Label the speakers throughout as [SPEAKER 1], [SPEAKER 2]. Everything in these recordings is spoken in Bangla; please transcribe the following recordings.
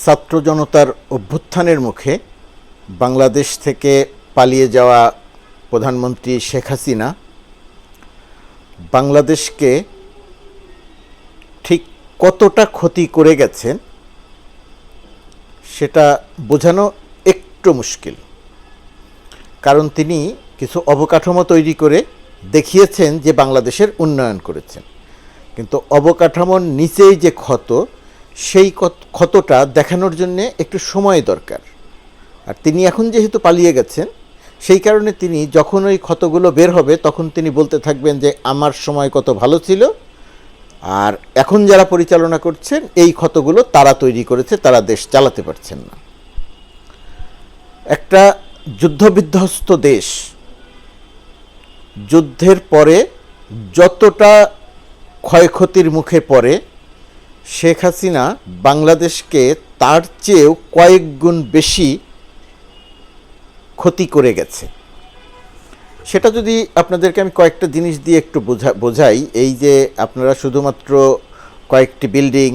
[SPEAKER 1] ছাত্র জনতার অভ্যুত্থানের মুখে বাংলাদেশ থেকে পালিয়ে যাওয়া প্রধানমন্ত্রী শেখ হাসিনা বাংলাদেশকে ঠিক কতটা ক্ষতি করে গেছেন সেটা বোঝানো একটু মুশকিল। কারণ তিনি কিছু অবকাঠামো তৈরি করে দেখিয়েছেন যে বাংলাদেশের উন্নয়ন করেছেন, কিন্তু অবকাঠামোর নিচেই যে ক্ষত, সেই ক্ষতটা দেখানোর জন্যে একটু সময় দরকার। আর তিনি এখন যেহেতু পালিয়ে গেছেন, সেই কারণে তিনি যখন ওই ক্ষতগুলো বের হবে তখন তিনি বলতে থাকবেন যে আমার সময় কত ভালো ছিল, আর এখন যারা পরিচালনা করছেন এই ক্ষতগুলো তারা তৈরি করেছে, তারা দেশ চালাতে পারছেন না। একটা যুদ্ধবিধ্বস্ত দেশ যুদ্ধের পরে যতটা ক্ষয়ক্ষতির মুখে পড়ে, শেখ হাসিনা বাংলাদেশকে তার চেয়েও কয়েক গুণ বেশি ক্ষতি করে গেছে। সেটা যদি আপনাদেরকে আমি কয়েকটা জিনিস দিয়ে একটু বোঝাই, এই যে আপনারা শুধুমাত্র কয়েকটি বিল্ডিং,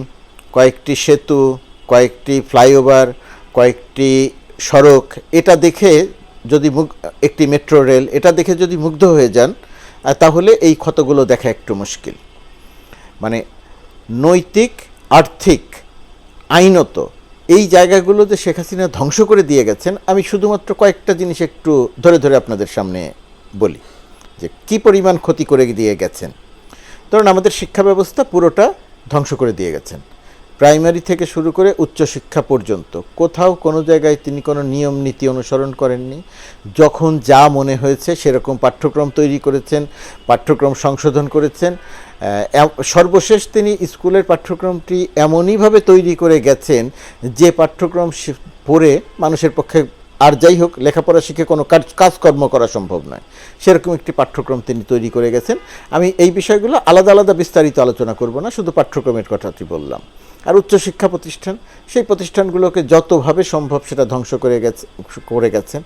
[SPEAKER 1] কয়েকটি সেতু, কয়েকটি ফ্লাইওভার, কয়েকটি সড়ক, এটা দেখে যদি একটি মেট্রো রেল, এটা দেখে যদি মুগ্ধ হয়ে যান, তাহলে এই ক্ষতগুলো দেখা একটু মুশকিল। মানে নৈতিক, আর্থিক, আইনত এই জায়গাগুলো যে শেখ হাসিনা ধ্বংস করে দিয়ে গেছেন, আমি শুধুমাত্র কয়েকটা জিনিস একটু ধরে ধরে আপনাদের সামনে বলি যে কী পরিমাণ ক্ষতি করে দিয়ে গেছেন। ধরুন আমাদের শিক্ষা ব্যবস্থা পুরোটা ধ্বংস করে দিয়ে গেছেন, প্রাইমারি থেকে শুরু করে উচ্চশিক্ষা পর্যন্ত কোথাও কোনো জায়গায় তিনি কোনো নিয়ম নীতি অনুসরণ করেননি। যখন যা মনে হয়েছে সেরকম পাঠ্যক্রম তৈরি করেছেন, পাঠ্যক্রম সংশোধন করেছেন। সর্বশেষ তিনি স্কুলের পাঠ্যক্রমটি এমনইভাবে তৈরি করে গেছেন যে পাঠ্যক্রম পড়ে মানুষের পক্ষে আর যাই হোক লেখাপড়া শিখে কোনো কাজকর্ম করা সম্ভব নয়, সেরকম একটি পাঠ্যক্রম তিনি তৈরি করে গেছেন। আমি এই বিষয়গুলো আলাদা আলাদা বিস্তারিত আলোচনা করব না, শুধু পাঠ্যক্রমের কথাটি বললাম। আর উচ্চশিক্ষা প্রতিষ্ঠান, সেই প্রতিষ্ঠানগুলোকে যতভাবে সম্ভব সেটা ধ্বংস করে গেছেন।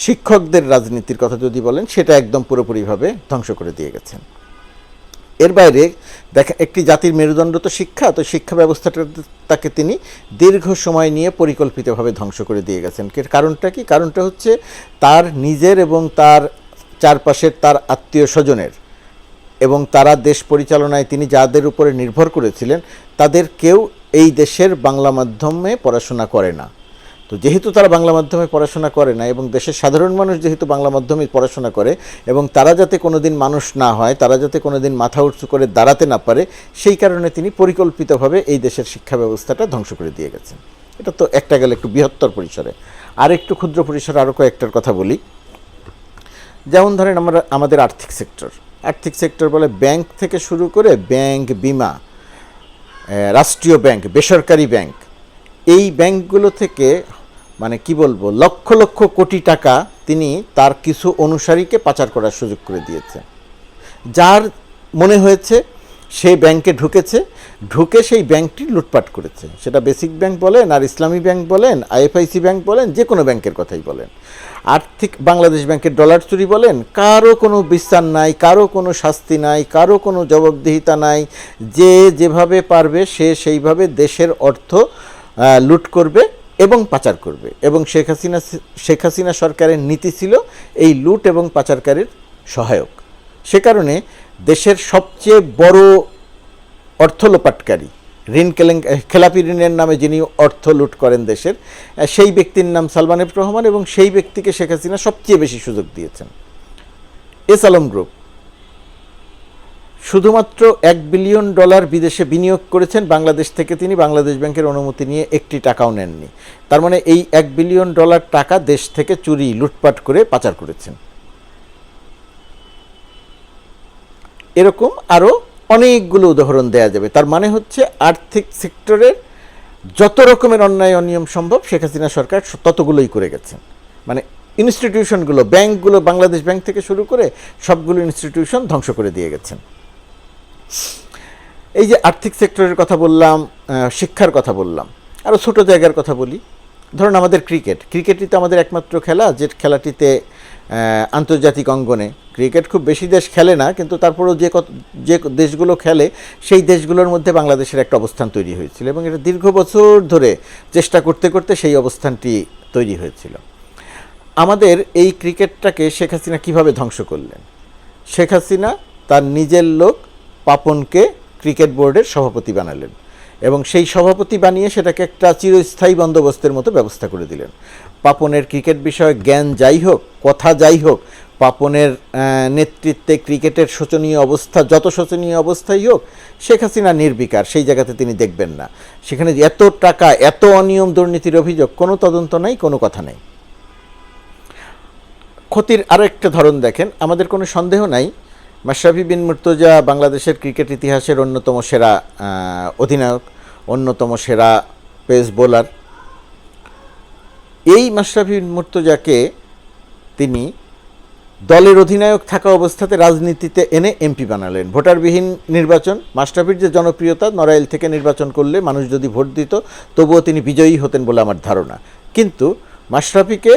[SPEAKER 1] শিক্ষকদের রাজনীতির কথা যদি বলেন, সেটা একদম পুরোপুরিভাবে ধ্বংস করে দিয়ে গেছেন। এর বাইরে দেখা, একটি জাতির মেরুদণ্ড তো শিক্ষা, তো শিক্ষা ব্যবস্থাটাকে তিনি দীর্ঘ সময় নিয়ে পরিকল্পিতভাবে ধ্বংস করে দিয়ে গেছেন। কারণটা কি? কারণটা হচ্ছে তার নিজের এবং তার চারপাশের তার আত্মীয় স্বজনের এবং তারা দেশ পরিচালনায় তিনি যাদের উপরে নির্ভর করেছিলেন, তাদের কেউ এই দেশের বাংলা মাধ্যমে পড়াশোনা করে না। তো যেহেতু তারা বাংলা মাধ্যমে পড়াশোনা করে না এবং দেশের সাধারণ মানুষ যেহেতু বাংলা মাধ্যমে পড়াশোনা করে, এবং তারা যাতে কোনো দিন মানুষ না হয়, তারা যাতে কোনো দিন মাথা উঁচু করে দাঁড়াতে না পারে, সেই কারণে তিনি পরিকল্পিতভাবে এই দেশের শিক্ষা ব্যবস্থাটা ধ্বংস করে দিয়ে গেছেন। এটা তো একটা গেলে একটু বৃহত্তর পরিসরে। আর একটু ক্ষুদ্র পরিসরে আরও কয়েকটার কথা বলি। যেমন ধরেন আমাদের আর্থিক সেক্টর বলে ব্যাংক থেকে শুরু করে ব্যাংক, বিমা, রাষ্ট্রীয় ব্যাংক, বেসরকারি ব্যাংক, এই ব্যাংকগুলো থেকে মানে কি বলবো, লক্ষ লক্ষ কোটি টাকা তিনি তার কিছু অনুসারীকে পাচার করার সুযোগ করে দিয়েছেন। যার মনে হয়েছে সে ব্যাংকে ঢুকে সেই ব্যাংকটি লুটপাট করেছে। সেটা বেসিক ব্যাংক বলেন, আর ইসলামী ব্যাংক বলেন, আইএফআইসি ব্যাংক বলেন, যে কোনো ব্যাংকের কথাই বলেন, বাংলাদেশ ব্যাংকের ডলার চুরি বলেন, কারো কোনো বিচার নাই, কারো কোনো শাস্তি নাই, কারো কোনো জবাবদিহিতা নাই। যে যেভাবে পারবে সে সেইভাবে দেশের অর্থ লুট করবে এবং পাচার করবে। এবং শেখ হাসিনা সরকারের নীতি ছিল এই লুট এবং পাচারকারীর সহায়ক। সে কারণে দেশের সবচেয়ে বড় অর্থ লোপাটকারী, খেলাপি ঋণের নামে যিনি অর্থ লুট করেন দেশের, সেই ব্যক্তির নাম সালমান এফ রহমান, এবং সেই ব্যক্তিকে শেখ হাসিনা সবচেয়ে বেশি সুযোগ দিয়েছেন। এস আলম গ্রুপ শুধুমাত্র $1 বিলিয়ন বিদেশে বিনিয়োগ করেছেন, বাংলাদেশ থেকে তিনি বাংলাদেশ ব্যাংকের অনুমতি নিয়ে একটি টাকাও নেননি। তার মানে এই $1 বিলিয়ন টাকা দেশ থেকে চুরি, লুটপাট করে পাচার করেছেন। এরকম আরও অনেকগুলো উদাহরণ দেয়া যাবে। তার মানে হচ্ছে আর্থিক সেক্টরের যত রকমের অন্যায় অনিয়ম সম্ভব শেখ হাসিনা সরকার ততগুলোই করে গেছেন। মানে ইনস্টিটিউশনগুলো, ব্যাংকগুলো, বাংলাদেশ ব্যাংক থেকে শুরু করে সবগুলো ইনস্টিটিউশন ধ্বংস করে দিয়ে গেছেন। এই যে আর্থিক সেক্টরের কথা বললাম, শিক্ষার কথা বললাম, আরও ছোটো জায়গার কথা বলি। ধরুন আমাদের ক্রিকেটই তো আমাদের একমাত্র খেলা, যে খেলাটিতে আন্তর্জাতিক অঙ্গনে। ক্রিকেট খুব বেশি দেশ খেলে না, কিন্তু তারপরেও যে দেশগুলো খেলে সেই দেশগুলোর মধ্যে বাংলাদেশের একটা অবস্থান তৈরি হয়েছিল, এবং এটা দীর্ঘ বছর ধরে চেষ্টা করতে করতে সেই অবস্থানটি তৈরি হয়েছিল। আমাদের এই ক্রিকেটটাকে শেখ হাসিনা কীভাবে ধ্বংস করলেন? শেখ হাসিনা তার নিজের লোক পাপনকে ক্রিকেট বোর্ডের সভাপতি বানালেন, এবং সেই সভাপতি বানিয়ে সেটাকে একটা চিরস্থায়ী বন্দোবস্তের মতো ব্যবস্থা করে দিলেন। পাপনের ক্রিকেট বিষয়ে জ্ঞান যাই হোক, কথা যাই হোক, পাপনের নেতৃত্বে ক্রিকেটের শোচনীয় অবস্থা, যত শোচনীয় অবস্থাই হোক, শেখ হাসিনা নির্বিকার, সেই জায়গাতে তিনি দেখবেন না। সেখানে এত টাকা, এত অনিয়ম দুর্নীতির অভিযোগ, কোনো তদন্ত নাই, কোনো কথা নেই। ক্ষতির আরও একটা ধরন দেখেন, আমাদের কোনো সন্দেহ নাই মাশরাফি বিন মুর্তজা বাংলাদেশের ক্রিকেট ইতিহাসের অন্যতম সেরা অধিনায়ক, অন্যতম সেরা পেস বোলার। এই মাশরাফি বিন মুর্তজাকে তিনি দলের অধিনায়ক থাকা অবস্থাতে রাজনীতিতে এনে এমপি বানালেন। ভোটারবিহীন নির্বাচন, মাশরাফির যে জনপ্রিয়তা, নড়াইল থেকে নির্বাচন করলে মানুষ যদি ভোট দিত তবুও তিনি বিজয়ী হতেন বলে আমার ধারণা। কিন্তু মাশরাফিকে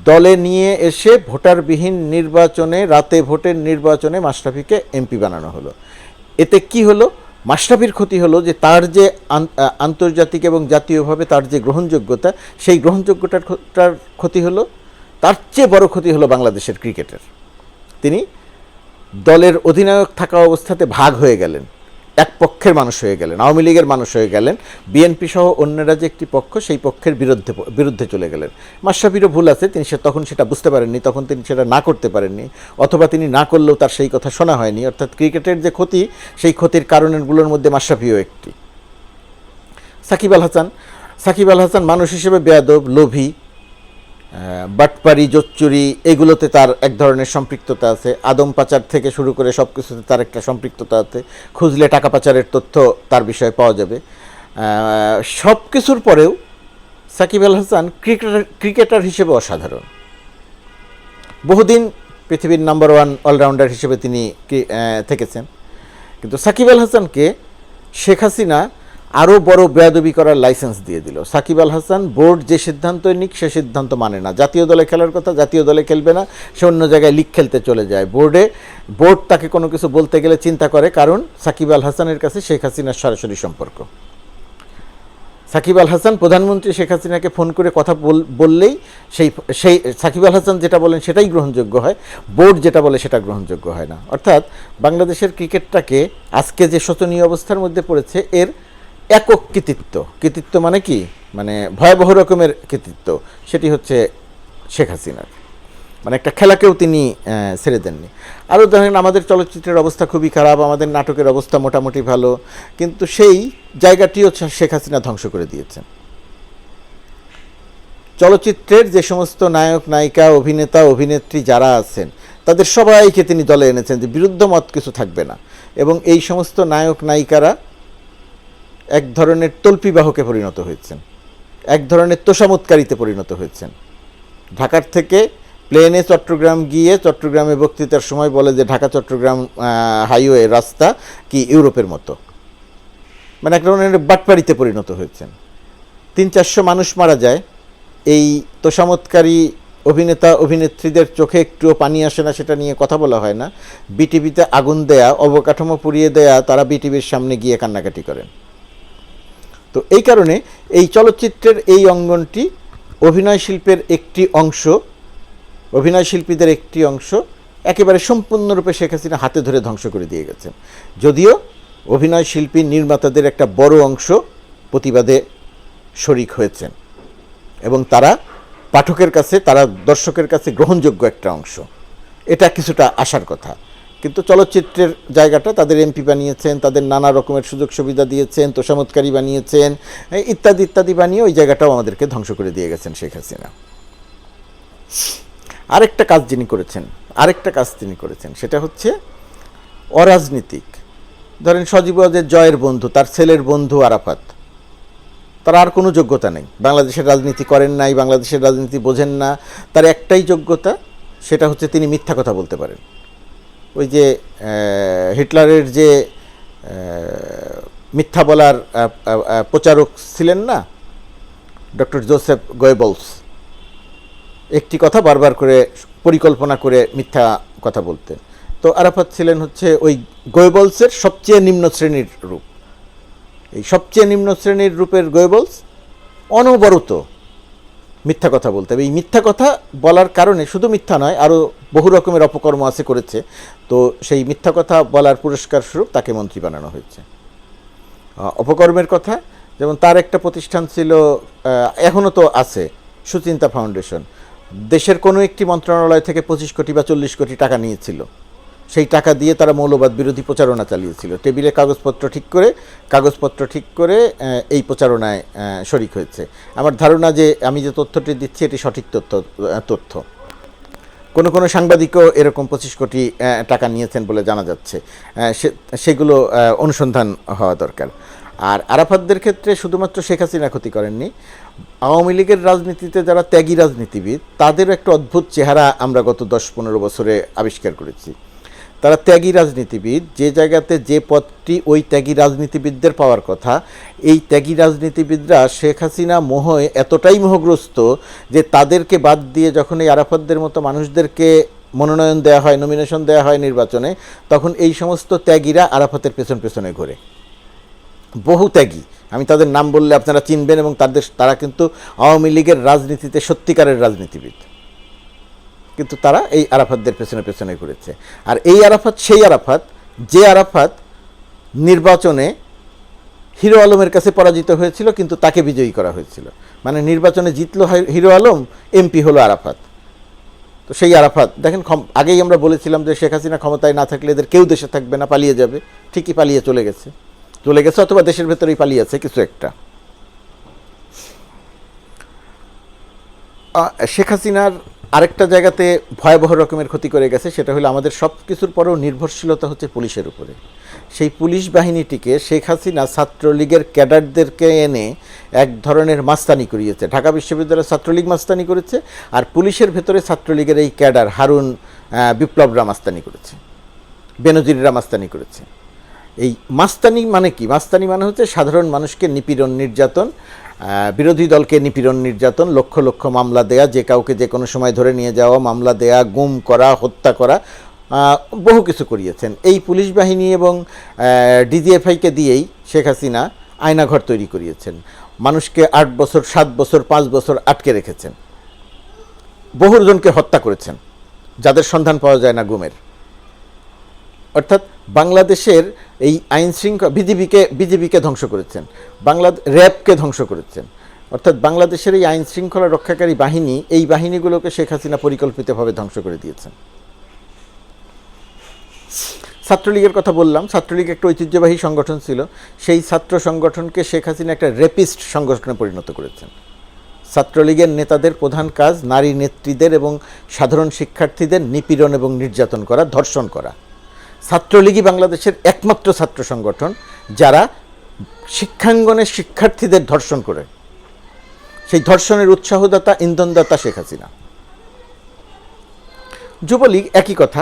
[SPEAKER 1] দলে নিয়ে এসে ভোটারবিহীন নির্বাচনে, রাতে ভোটের নির্বাচনে মাশরাফিকে এমপি বানানো হলো। এতে কি হলো? মাশরাফির ক্ষতি হলো যে তার যে আন্তর্জাতিক এবং জাতীয়ভাবে তার যে গ্রহণযোগ্যতা, সেই গ্রহণযোগ্যতার ক্ষতি হলো। তার চেয়ে বড় ক্ষতি হলো বাংলাদেশের ক্রিকেটের। তিনি দলের অধিনায়ক থাকা অবস্থাতে ভাগ হয়ে গেলেন, এক পক্ষের মানুষ হয়ে গেলেন, আওয়ামী লীগের মানুষ হয়ে গেলেন, বিএনপি সহ অন্যরা যে একটি পক্ষ, সেই পক্ষের বিরুদ্ধে চলে গেলেন। মাশরাফিরও ভুল আছে, তিনি তখন সেটা বুঝতে পারেননি, তখন তিনি সেটা না করতে পারেননি, অথবা তিনি না করলেও তার সেই কথা শোনা হয়নি। অর্থাৎ ক্রিকেটের যে ক্ষতি, সেই ক্ষতির কারণগুলোর মধ্যে মাশরাফিও একটি। সাকিব আল হাসান মানুষ হিসেবে বেয়াদব, লোভী, বাটপারি, জোচ্চুরি, এগুলোতে তার এক ধরনের সম্পৃক্ততা আছে। আদম পাচার থেকে শুরু করে সব কিছুতে তার একটা সম্পৃক্ততা আছে। খুঁজলে টাকা পাচারের তথ্য তার বিষয়ে পাওয়া যাবে। সব কিছুর পরেও সাকিব আল হাসান ক্রিকেটার হিসেবে অসাধারণ। বহুদিন পৃথিবীর নাম্বার 1 অলরাউন্ডার হিসেবে তিনি থেকেছেন। কিন্তু সাকিব আল হাসানকে শেখ হাসিনা আরও বড় বেয়াদবি করার লাইসেন্স দিয়ে দিল। সাকিব আল হাসান বোর্ড যে সিদ্ধান্তই নিক, সে সিদ্ধান্ত মানে না। জাতীয় দলে খেলার কথা, জাতীয় দলে খেলবে না, সে অন্য জায়গায় লিগ খেলতে চলে যায়। বোর্ড তাকে কোনো কিছু বলতে গেলে চিন্তা করে, কারণ সাকিব আল হাসানের কাছে শেখ হাসিনার সরাসরি সম্পর্ক। সাকিব আল হাসান প্রধানমন্ত্রী শেখ হাসিনাকে ফোন করে কথা বললেই সেই সাকিব আল হাসান যেটা বলেন সেটাই গ্রহণযোগ্য হয়, বোর্ড যেটা বলে সেটা গ্রহণযোগ্য হয় না। অর্থাৎ বাংলাদেশের ক্রিকেটটাকে আজকে যে শোচনীয় অবস্থার মধ্যে পড়েছে, এর একক কৃতিত্ব মানে কি, মানে ভয়াবহ রকমের কৃতিত্ব, সেটি হচ্ছে শেখ হাসিনার। মানে একটা খেলাকেও তিনি ছেড়ে দেননি। আরও দেখেন, আমাদের চলচ্চিত্রের অবস্থা খুবই খারাপ, আমাদের নাটকের অবস্থা মোটামুটি ভালো, কিন্তু সেই জায়গাটিও শেখ হাসিনা ধ্বংস করে দিয়েছেন। চলচ্চিত্রের যে সমস্ত নায়ক, নায়িকা, অভিনেতা, অভিনেত্রী যারা আছেন, তাদের সবাইকে তিনি দলে এনেছেন যে বিরুদ্ধ মত কিছু থাকবে না, এবং এই সমস্ত নায়ক নায়িকারা এক ধরনের তল্পিবাহকে পরিণত হয়েছেন, এক ধরনের তোষামোদকারীতে পরিণত হয়েছেন। ঢাকার থেকে প্লেনে চট্টগ্রাম গিয়ে চট্টগ্রামে বক্তৃতার সময় বলে যে ঢাকা চট্টগ্রাম হাইওয়ে রাস্তা কি ইউরোপের মতো, মানে এক ধরনের বাটপাড়িতে পরিণত হয়েছেন। 300-400 মানুষ মারা যায়, এই তোষামোদকারী অভিনেতা অভিনেত্রীদের চোখে একটুও পানি আসে না, সেটা নিয়ে কথা বলা হয় না। বিটিভিতে আগুন দেয়া, অবকাঠামো পুড়িয়ে দেয়া, তারা বিটিভির সামনে গিয়ে কান্নাকাটি করেন। তো এই কারণে এই চলচ্চিত্রের এই অঙ্গনটি অভিনয় শিল্পের একটি অংশ, অভিনয় শিল্পীদের একটি অংশ একেবারে সম্পূর্ণরূপে শেখ হাসিনা হাতে ধরে ধ্বংস করে দিয়ে গেছেন। যদিও অভিনয় শিল্পী নির্মাতাদের একটা বড় অংশ প্রতিবাদে শরিক হয়েছেন, এবং তারা পাঠকের কাছে, তারা দর্শকের কাছে গ্রহণযোগ্য একটা অংশ, এটা কিছুটা আসার কথা। কিন্তু চলচ্চিত্রের জায়গাটা তাদের এমপি বানিয়েছেন, তাদের নানা রকমের সুযোগ সুবিধা দিয়েছেন, তোষামোদকারী বানিয়েছেন, ইত্যাদি ইত্যাদি বানিয়ে ওই জায়গাটাও আমাদেরকে ধ্বংস করে দিয়ে গেছেন শেখ হাসিনা। আরেকটা কাজ তিনি করেছেন, সেটা হচ্ছে অরাজনীতিক। ধরেন সজীব ওয়াজেদ জয়ের বন্ধু, তার ছেলের বন্ধু আরাফাত, তার আর কোনো যোগ্যতা নেই, বাংলাদেশের রাজনীতি করেন নাই, বাংলাদেশের রাজনীতি বোঝেন না। তার একটাই যোগ্যতা, সেটা হচ্ছে তিনি মিথ্যা কথা বলতে পারেন। ওই যে হিটলারের যে মিথ্যা বলার প্রচারক ছিলেন না, ডক্টর জোসেফ গোয়েবলস, একটি কথা বারবার করে পরিকল্পনা করে মিথ্যা কথা বলতেন। তো আরাফাত ছিলেন হচ্ছে ওই গোয়েবলসের সবচেয়ে নিম্ন শ্রেণীর রূপ। এই সবচেয়ে নিম্ন শ্রেণীর রূপের গোয়েবলস অনবরত মিথ্যা কথা বলতে হবে। এই মিথ্যা কথা বলার কারণে শুধু মিথ্যা নয়, আরও বহু রকমের অপকর্ম আছে করেছে। তো সেই মিথ্যা কথা বলার পুরস্কার স্বরূপ তাকে মন্ত্রী বানানো হয়েছে। অপকর্মের কথা, যেমন তার একটা প্রতিষ্ঠান ছিল, এখনও তো আছে, সুচিন্তা ফাউন্ডেশন। দেশের কোনো একটি মন্ত্রণালয় থেকে 25 কোটি বা 40 কোটি টাকা নিয়েছিল। সেই টাকা দিয়ে তারা মৌলবাদ বিরোধী প্রচারণা চালিয়েছিল। টেবিলে কাগজপত্র ঠিক করে এই প্রচারণায় শরিক হয়েছে। আমার ধারণা যে আমি যে তথ্যটি দিচ্ছি এটি সঠিক তথ্য। কোনো সাংবাদিকও এরকম 25 কোটি টাকা নিয়েছেন বলে জানা যাচ্ছে। সেগুলো অনুসন্ধান হওয়া দরকার। আর আরাফাতদের ক্ষেত্রে শুধুমাত্র শেখ হাসিনা ক্ষতি করেননি, আওয়ামী লীগের রাজনীতিতে যারা ত্যাগী রাজনীতিবিদ তাদেরও একটা অদ্ভুত চেহারা আমরা গত 10-15 বছরে আবিষ্কার করেছি। তারা ত্যাগী রাজনীতিবিদ, যে জায়গাতে যে পদটি ওই ত্যাগী রাজনীতিবিদদের পাওয়ার কথা, এই ত্যাগী রাজনীতিবিদরা শেখ হাসিনা মোহে এতটাই মোহগ্রস্ত যে তাদেরকে বাদ দিয়ে যখন এই আরাফাতদের মতো মানুষদেরকে মনোনয়ন দেওয়া হয়, নমিনেশন দেওয়া হয় নির্বাচনে, তখন এই সমস্ত ত্যাগীরা আরাফাতের পেছনে ঘোরে। বহু ত্যাগী, আমি তাদের নাম বললে আপনারা চিনবেন, এবং তারা কিন্তু আওয়ামী লীগের রাজনীতিতে সত্যিকারের রাজনীতিবিদ, কিন্তু তারা এই আরাফাতদের পেছনে ঘুরেছে। আর এই আরাফাত সেই আরাফাত যে আরাফাত নির্বাচনে হিরো আলমের কাছে পরাজিত হয়েছিল, কিন্তু তাকে বিজয়ী করা হয়েছিল। মানে নির্বাচনে জিতলো হিরো আলম, এমপি হলো আরাফাত। তো সেই আরাফাত দেখেন, আগেই আমরা বলেছিলাম যে শেখ হাসিনা ক্ষমতায় না থাকলে এদের কেউ দেশে থাকবে না, পালিয়ে যাবে। ঠিকই পালিয়ে চলে গেছে, অথবা দেশের ভেতরেই পালিয়েছে কিছু একটা। শেখ হাসিনার আরেকটা জায়গাতে ভয়াবহ রকমের ক্ষতি করে গেছে, সেটা হলো আমাদের সব কিছুর পরেও নির্ভরশীলতা হচ্ছে পুলিশের উপরে। সেই পুলিশ বাহিনীটিকে শেখ হাসিনা ছাত্রলীগের ক্যাডারদেরকে এনে এক ধরনের মাস্তানি করিয়েছে। ঢাকা বিশ্ববিদ্যালয়ের ছাত্রলীগ মাস্তানি করেছে, আর পুলিশের ভেতরে ছাত্রলীগের এই ক্যাডার হারুন বিপ্লবরা মাস্তানি করেছে, বেনজিররা মাস্তানি করেছে। এই মাস্তানি মানে কি? মাস্তানি মানে হচ্ছে সাধারণ মানুষকে নিপীড়ন, নির্যাতন, বিরোধী দলকে নিপীড়ন, নির্যাতন, লক্ষ লক্ষ মামলা দেয়া, যে কাউকে যে কোনো সময় ধরে নিয়ে যাওয়া, মামলা দেয়া, গুম করা, হত্যা করা, বহু কিছু করিয়েছেন। এই পুলিশ বাহিনী এবং ডিজিএফআইকে দিয়েই শেখ হাসিনা আয়নাঘর তৈরি করিয়েছেন। মানুষকে 8 বছর, 7 বছর, 5 বছর আটকে রেখেছেন। বহুজনকে হত্যা করেছেন, যাদের সন্ধান পাওয়া যায় না গুমের। অর্থাৎ বাংলাদেশের এই আইন শৃঙ্খলা, বিজিবিকে ধ্বংস করেছেন, র্যাবকে ধ্বংস করেছেন। অর্থাৎ বাংলাদেশের এই আইন শৃঙ্খলা রক্ষাকারী বাহিনী, এই বাহিনীগুলোকে শেখ হাসিনা পরিকল্পিতভাবে ধ্বংস করে দিয়েছেন। ছাত্রলীগের কথা বললাম, ছাত্রলীগ একটা ঐতিহ্যবাহী সংগঠন ছিল। সেই ছাত্র সংগঠনকে শেখ হাসিনা একটা রেপিস্ট সংগঠনে পরিণত করেছেন। ছাত্রলীগের নেতাদের প্রধান কাজ নারী নেত্রীদের এবং সাধারণ শিক্ষার্থীদের নিপীড়ন এবং নির্যাতন করা, ধর্ষণ করা। ছাত্রলীগই বাংলাদেশের একমাত্র ছাত্র সংগঠন যারা শিক্ষাঙ্গনে শিক্ষার্থীদের ধর্ষণ করে। সেই ধর্ষণের উৎসাহদাতা, ইন্ধনদাতা শেখ হাসিনা। যুবলীগ একই কথা,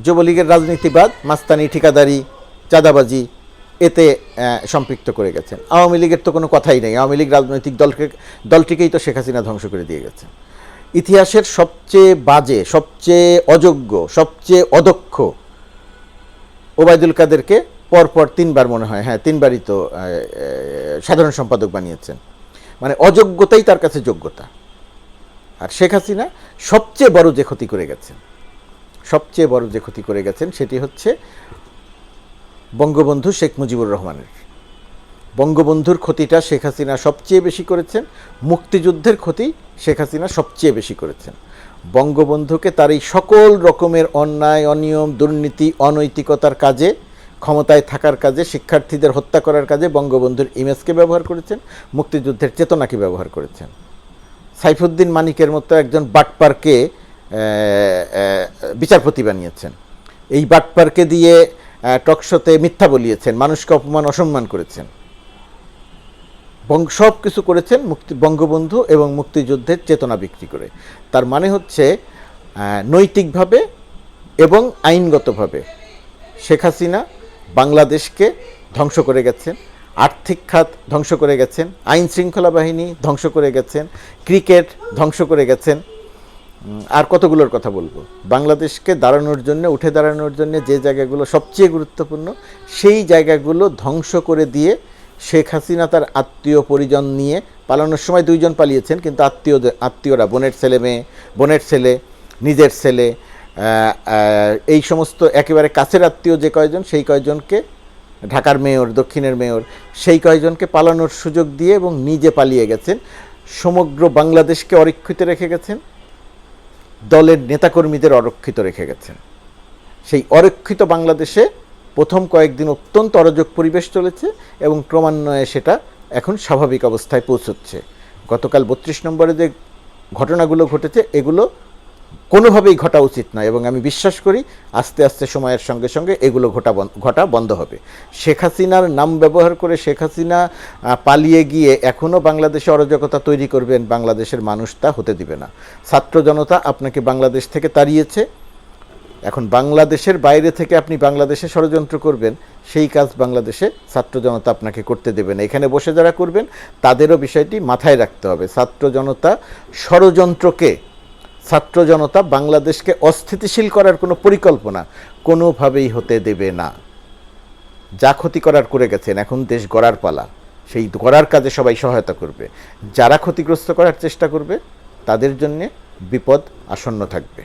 [SPEAKER 1] যুবলীগের রাজনীতিবাদ, মাস্তানি, ঠিকাদারি, চাঁদাবাজি এতে সম্পৃক্ত করে গেছেন। আওয়ামী লীগের তো কোনো কথাই নেই, আওয়ামী লীগ রাজনৈতিক দলটিকেই তো শেখ হাসিনা ধ্বংস করে দিয়ে গেছে। ইতিহাসের সবচেয়ে বাজে, সবচেয়ে অযোগ্য, সবচেয়ে অদক্ষ ওবায়দুল কাদেরকে পরপর 3বার, মনে হয়, হ্যাঁ 3বারই তো সাধারণ সম্পাদক বানিয়েছেন। মানে অযোগ্যতাই তার কাছে যোগ্যতা। আর শেখ হাসিনা সবচেয়ে বড় যে ক্ষতি করে গেছেন সেটি হচ্ছে বঙ্গবন্ধু শেখ মুজিবুর রহমানের। বঙ্গবন্ধুর ক্ষতিটা শেখ হাসিনা সবচেয়ে বেশি করেছেন। মুক্তিযুদ্ধের ক্ষতি শেখ হাসিনা সবচেয়ে বেশি করেছেন। বঙ্গবন্ধুকে তার এই সকল রকমের অন্যায়, অনিয়ম, দুর্নীতি, অনৈতিকতার কাজে, ক্ষমতায় থাকার কাজে, শিক্ষার্থীদের হত্যা করার কাজে বঙ্গবন্ধুর ইমেজকে ব্যবহার করেছেন, মুক্তিযুদ্ধের চেতনাকে ব্যবহার করেছেন। সাইফুদ্দিন মানিকের মতো একজন বাটপারকে বিচারপতি বানিয়েছেন। এই বাটপারকে দিয়ে টকশোতে মিথ্যা বলিয়েছেন, মানুষকে অপমান, অসম্মান করেছেন। সব কিছু করেছেন বঙ্গবন্ধু এবং মুক্তিযুদ্ধের চেতনা বিক্রি করে। তার মানে হচ্ছে নৈতিকভাবে এবং আইনগতভাবে শেখ হাসিনা বাংলাদেশকে ধ্বংস করে গেছেন, আর্থিক খাত ধ্বংস করে গেছেন, আইন শৃঙ্খলা বাহিনী ধ্বংস করে গেছেন, ক্রিকেট ধ্বংস করে গেছেন, আর কতগুলোর কথা বলবো। বাংলাদেশকে দাঁড়ানোর জন্য, উঠে দাঁড়ানোর জন্য যে জায়গাগুলো সবচেয়ে গুরুত্বপূর্ণ, সেই জায়গাগুলো ধ্বংস করে দিয়ে শেখ হাসিনা তার আত্মীয় পরিজন নিয়ে, পালানোর সময় 2 জন পালিয়েছেন, কিন্তু আত্মীয়রা, বোনের ছেলে, নিজের ছেলে, এই সমস্ত একেবারে কাছের আত্মীয় যে কয়জন, সেই কয়জনকে, ঢাকার মেয়র, দক্ষিণের মেয়র, সেই কয়জনকে পালানোর সুযোগ দিয়ে এবং নিজে পালিয়ে গেছেন। সমগ্র বাংলাদেশকে অরক্ষিত রেখে গেছেন, দলের নেতাকর্মীদের অরক্ষিত রেখে গেছেন। সেই অরক্ষিত বাংলাদেশে প্রথম কয়েকদিন অত্যন্ত অরাজক পরিবেশ চলেছে এবং ক্রমান্বয়ে সেটা এখন স্বাভাবিক অবস্থায় পৌঁছচ্ছে। গতকাল 32 নম্বরে যে ঘটনাগুলো ঘটেছে, এগুলো কোনোভাবেই ঘটা উচিত নয় এবং আমি বিশ্বাস করি আস্তে আস্তে সময়ের সঙ্গে সঙ্গে এগুলো ঘটা বন্ধ হবে। শেখ হাসিনার নাম ব্যবহার করে শেখ হাসিনা পালিয়ে গিয়ে এখনও বাংলাদেশে অরাজকতা তৈরি করবেন, বাংলাদেশের মানুষ তা হতে দিবে না। ছাত্র জনতা আপনাকে বাংলাদেশ থেকে তাড়িয়েছে, এখন বাংলাদেশের বাইরে থেকে আপনি বাংলাদেশে ষড়যন্ত্র করবেন, সেই কাজ বাংলাদেশে ছাত্র জনতা আপনাকে করতে দেবে না। এখানে বসে যারা করবেন তাদেরও বিষয়টি মাথায় রাখতে হবে। ছাত্র জনতা ষড়যন্ত্রকে, ছাত্র জনতা বাংলাদেশকে অস্থিতিশীল করার কোনো পরিকল্পনা কোনোভাবেই হতে দেবে না। যা ক্ষতি করার করে গেছেন, এখন দেশ গড়ার পালা, সেই গড়ার কাজে সবাই সহায়তা করবে। যারা ক্ষতিগ্রস্ত করার চেষ্টা করবে তাদের জন্যে বিপদ আসন্ন থাকবে।